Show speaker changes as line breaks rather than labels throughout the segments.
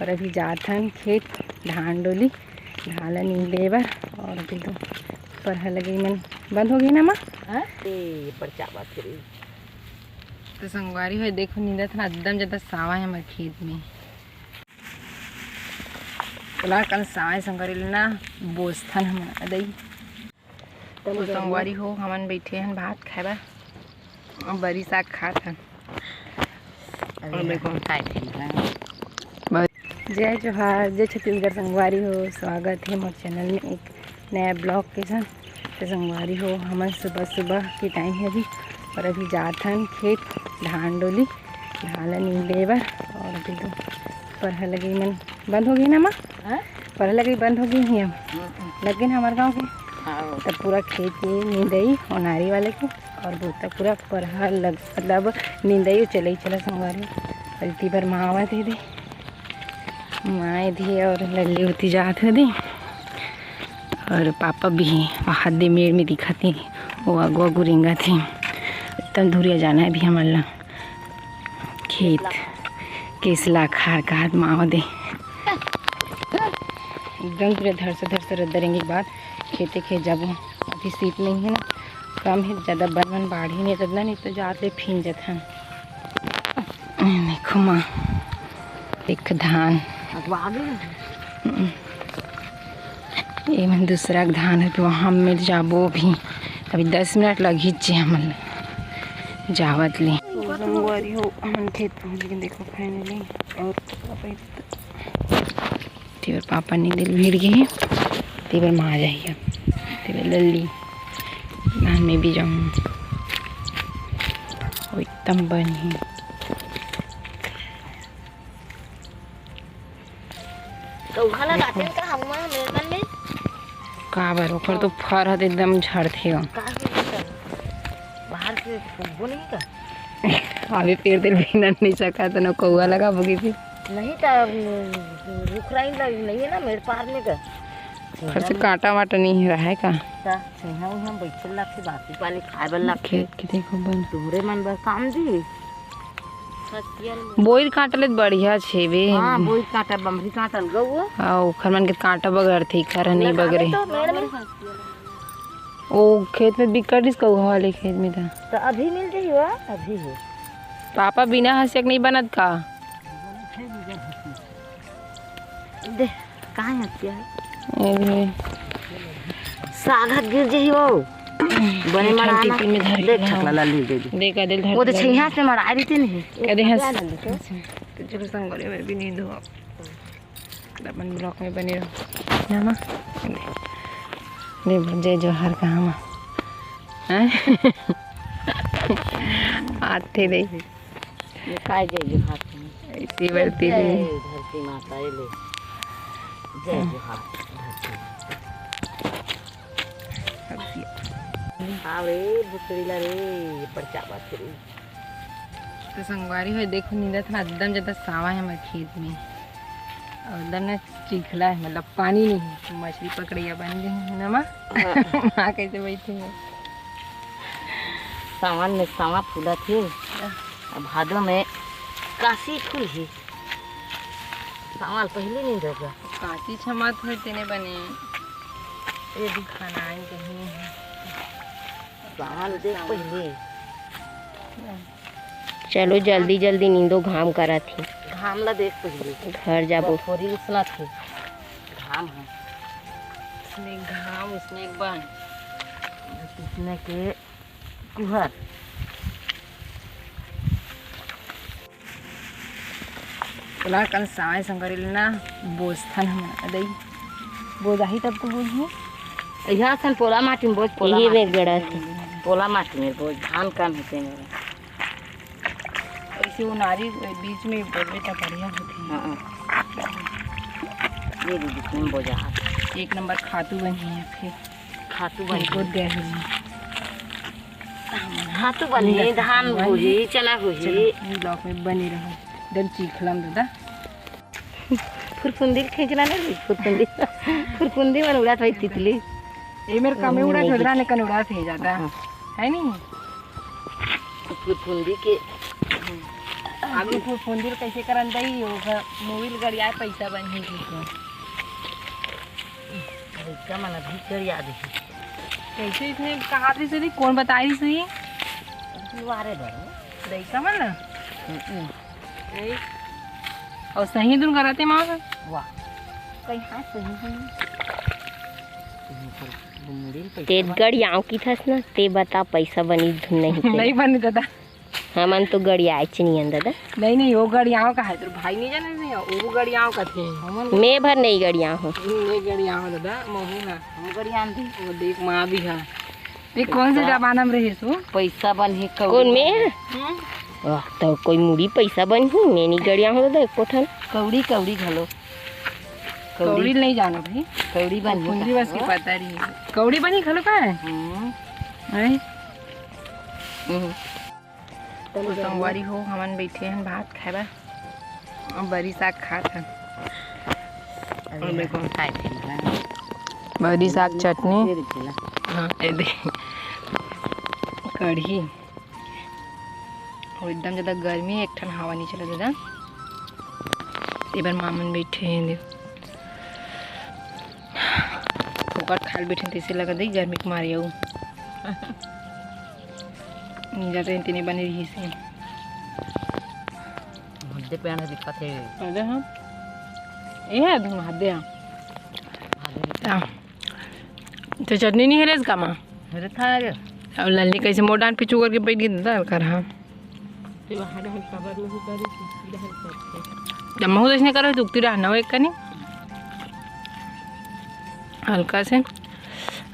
और अभी जात हन खेत धान डोली ढाला नींद देवर। और अभी तो परहा लगे मन बंद हो गई ना माँ तो संगवारी हो देखो नींदा था एकदम ज़्यादा सावा है हमारे खेत में। तो कल सावा संगवारी ना बोस्थन हम अदई तो संगवारी हो हमन बैठे हैं भात खाए और बरी साग खात हन। जय जोहार जय छत्तीसगढ़ संगवारी हो, स्वागत है मोर चैनल में एक नया ब्लॉग के साथ। तो संगवारी हो हमन सुबह सुबह के टाइम है अभी और अभी जात हन खेत धान डोली ढाला नींद देवर। और अभी तो परहा लगे मन बंद हो गई ना माँ परहा लगे बंद हो गई ही हम लग गए हमारे गाँव के तब पूरा खेत की नींदई और नारी वाले के और बोता पूरा परहा लग मतलब नींदई चले चला संगवारी पलटी पर माँ आवा थे माए थी और लल्ली होती जात थे और पापा भी वहाँ दे मेड़ में दिखा थी वो अगवा गुरेंगा थी एकदम दूरिया जाना है भी हमारा खेत केसला खार का हाथ माँ दे एकदम पूरे धर से रद्दरेंगे के बाद खेते खेत जाबो। अभी सीट नहीं है ना कम है ज़्यादा बन बाढ़ ही नहीं तदना नहीं तो जाते फिन जात हैं। देखो माँ एक धान ये मन दूसरा धान है तो वहाँ मिल जाबो भी अभी 10 मिनट लगी चे हमन जावत ले संगवारी हो हमन खेत पहुँच गए। देखो फाइनली और तेवर पापा ने दिल भीड़ गए तेवर माँ आ जाइए तेवर लल्ली धान में भी जाऊँ एकदम बनी का बार ओकर तो फर हत एकदम झड़थे
बाहर से वो नहीं का
अभी पेड़ दिल भी नहीं सका तो ना कौआ लगा बोगी फिर
नहीं था रुखराई नहीं है ना मेरे पार में का
घर से कांटा वाटा नहीं रहा है का
हम बैठल ला के बाती पानी खाए वाला
खेत के देखो बन
तोरे मन बस काम दी
बोइर काटले बढ़िया छे बे।
हां बोइर काटा बमरी काटल गौ
आ ओखर मन के कांटा बगर थी कर नहीं बगरे ओ खेत में बिकट इस कौआ वाले खेत में था
तो अभी मिल जाई हुआ अभी है
पापा बिना हंसियक नहीं बनत का
दे कहां हंसिया
अरे
साग गिर जाई वो बने मराना
में धर
देख छकला ले दे
देखा दिल धर
वो तो छैया से मरा रही थी नहीं
कदे हंस तो चलो संगोरे में भी नींद हो अपन ब्लॉक में बने रहो ना मां ने जय जोहार कहाँ मां आते दे
काय जय जोहार
ऐसी बढ़ती
धरती माता ले जय जोहार रे बुतरीला रे परचा बात रे
तो संगवारी हो देखो नींदा था एकदम ज़्यादा सावा है हमारे खेत में और एकदम ना चिखला है मतलब पानी नहीं है मछली पकड़िया बन गई ना माँ माँ कैसे बैठी है
सावन में सावा फूला थे अब भादों में काशी फूल है सावन पहले नहीं रहेगा
काशी क्षमा थोड़े तेने बने ये भी खाना है कहीं
सावन देख पहले
चलो जल्दी जल्दी नींदो घाम करा थी
घाम ला देख पहले
घर जाबो
थोड़ी उसना थी घाम है
इसमें घाम उसमें एक बन
इसने के कुहर
बोला कल साए संगरी ना बोस्थन हम अदई बोदाही तब तो बोझ
यहाँ से पोला माटी में बोझ पोला
यही में गड़ा थी
पोला माटी में बोझ धान काम होते हैं
ऐसे वो नारी बीच में बोले तो बढ़िया होती है।
ये भी जितने बोझा
एक नंबर खातू बनी है फिर
खातू बन
बहुत गए हुए
खातू बनी धान भूजी चना भूजी
ब्लॉक में बनी रहो एकदम चीखलम दादा
फुरफुंदी खींचना नहीं फुरफुंदी में उड़ा था तितली
ये मेरे कमे उड़ा झोदरा ने कन उड़ा थे जाता है नहीं
फुरफुंदी के
आगे फुंदिल कैसे करन दई ओकर मोबाइल गड़िया पैसा बनी की
क्या मन अभी कर याद है
कैसे इसने कहा थी सही कौन बताई सही
दीवारे धर
लइका मन ना और सही दुन कराते माँ का
वाह कहीं हाथ सही
ते गड़ियाओं की थस ना ते बता पैसा बनी धुन नहीं
नहीं बने दादा
हमन तो गड़िया नहीं अंदर दा
नहीं वो गड़ियाओं का है तो भाई नहीं जाने नहीं वो गड़ियाओं का थे
मैं भर नहीं गड़िया हूँ
ये गड़ियाओं दादा महू ना
हम गरिया दी
वो देख माँ भी है देख कौन से जमाना में रही सो
पैसा बन है
कौन मैं वाह तो कोई मुड़ी पैसा बन हूँ मैं नहीं गड़िया हूँ दादा एको ठन
कौड़ी कौड़ी घलो
कौड़ी नहीं जाना भाई
कौड़ी बन
पूंजी बस की पता रही कौड़ी बनी खलो का है अरे तो संगवारी हो हमन बैठे हैं भात खाएबा और बरी साग खात हैं और मेरे को
खाए थे
बरी साग चटनी
दे देला
हाँ ये दे कढ़ी और एकदम ज़्यादा गर्मी है एक ठन हवा नहीं चला दादा ये बार मामन बैठे हैं देख फोकट खाल बैठे तो इसे लगा दी गर्मी के मारे आऊ ज़्यादा इतनी बनी रही से
मुद्दे पे आने दिक्कत है
अरे हाँ ये है तुम हाथ दे तो चटनी नहीं है रे इसका माँ
अरे था रे
और लल्ली कैसे मोडान पिचू करके बैठ गई दादा कर हाँ जब महू तो इसने करो दुखती रहा ना वो एक कनी हल्का से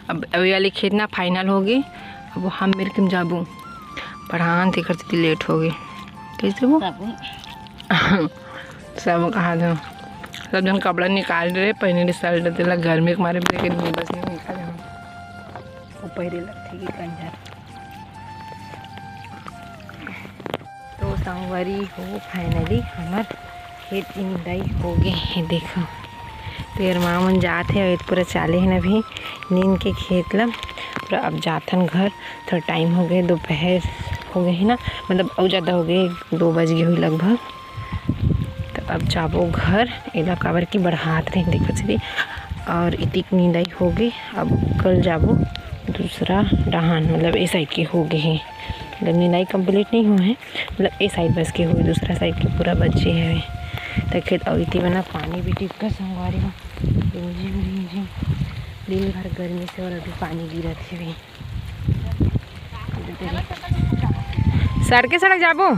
अब अभी वाली खेत ना फाइनल होगी अब वो हम मेरे कम जाबू पढ़ान थे करती थी लेट हो गई कैसे वो सब कहा था सब जन कपड़ा निकाल रहे पहने शर्ट दिला गर्मी के मारे में लेकिन बस नहीं निकाल वो पहले लगती कि कंजर तो संगवारी हो फाइनली हमार खेत निंदाई हो गए हैं देखो तो यार मामन जाते हैं पूरा चाले हैं अभी नींद के खेत ला पूरा अब जाथन घर थोड़ा टाइम हो गए दोपहर हो गए है ना मतलब और ज़्यादा हो गए 2 बज गए हुई लगभग तो अब जाबो घर एला काबर की बढ़ात रहे देखो सीधी और इतनी नींदाई हो गई अब कल जाबो दूसरा डहान मतलब ए साइड के हो गए हैं मतलब नींदाई कंप्लीट नहीं हुए हैं मतलब ए साइड बस के हुए दूसरा साइड के पूरा बच्चे हैं तो खेत और इतनी बना पानी भी टिप कर संगवारी में रिमझिम दिन भर गर्मी से और अभी पानी गिरा थे भी सड़क के सड़क जाबो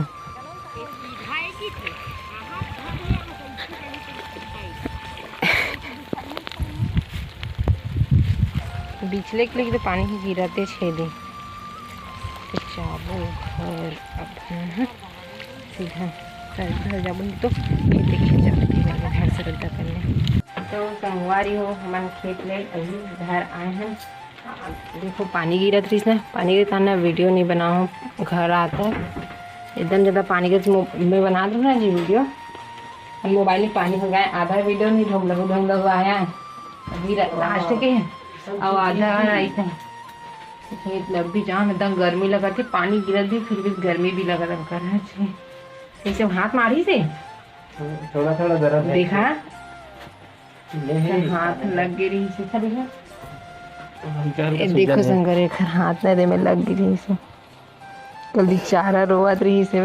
बिचले के लिए तो पानी ही गिराते छेदे तो जाबो घर अब सीधा सड़क जाबो तो खेत जाते घर से रद्दा करने तो संगवारी हो हमारे खेत में अभी घर आए हैं देखो पानी गिरा थी इसने पानी गिरता ना वीडियो नहीं बनाओ घर आता है एकदम ज़्यादा पानी गिर मैं बना दूँ ना जी वीडियो मोबाइल में पानी हो गया आधा वीडियो नहीं ढोंग लग आया अभी लास्ट के और आधा ऐसे खेत लग भी जाम एकदम गर्मी लगा थी पानी गिरा थी फिर भी गर्मी भी लगा लग कर ऐसे हाथ मारी से
थोड़ा थोड़ा दर्द
देखा हाथ लग गई से था देखो शंकर एक हाथ नहीं दे में लग गई से कल चारा रोवत रही से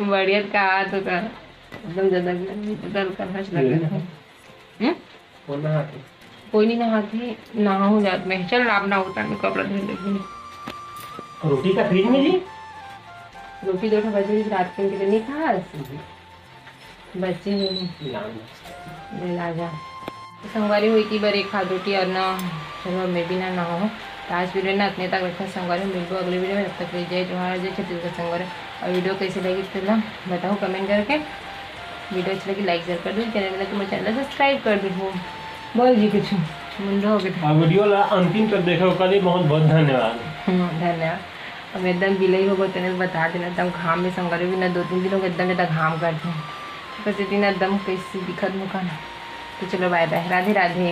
बढ़िया का हाथ होता एकदम ज्यादा दर्द करना लग रहा कोई नहीं नहाती नहा हो जात में चल आप ना होता मैं कपड़ा धोने लगी
रोटी का फ्रिज में जी
रोटी 2 बजे रात के लिए नहीं खा बच्चे ले ला जा संगवारी हुई कि बार एक हाथ रोटी और ना चलो मैं भी ना हो तो आज वीडियो ना इतने तक रखा संगवारी मिलूँ अगले वीडियो में तब तक जय जोहार जय छत्तीसगढ़ संगवारी और वीडियो कैसे लगी तो बताओ कमेंट करके वीडियो अच्छी लगी लाइक शेयर कर दो चैनल में तुम्हें चैनल सब्सक्राइब कर दो बोल जी कुछ मुंडो हो गया
वीडियो ला अंतिम तक देखो कल बहुत बहुत धन्यवाद
धन्यवाद अब एकदम बिलई हो गए बता देना एकदम घाम में संगवारी भी ना 2-3 दिन हो गए एकदम ज़्यादा घाम करते हैं कैसे दिन एकदम कैसे दिखत मुका ना तो चलो बाय बाय राधे राधे।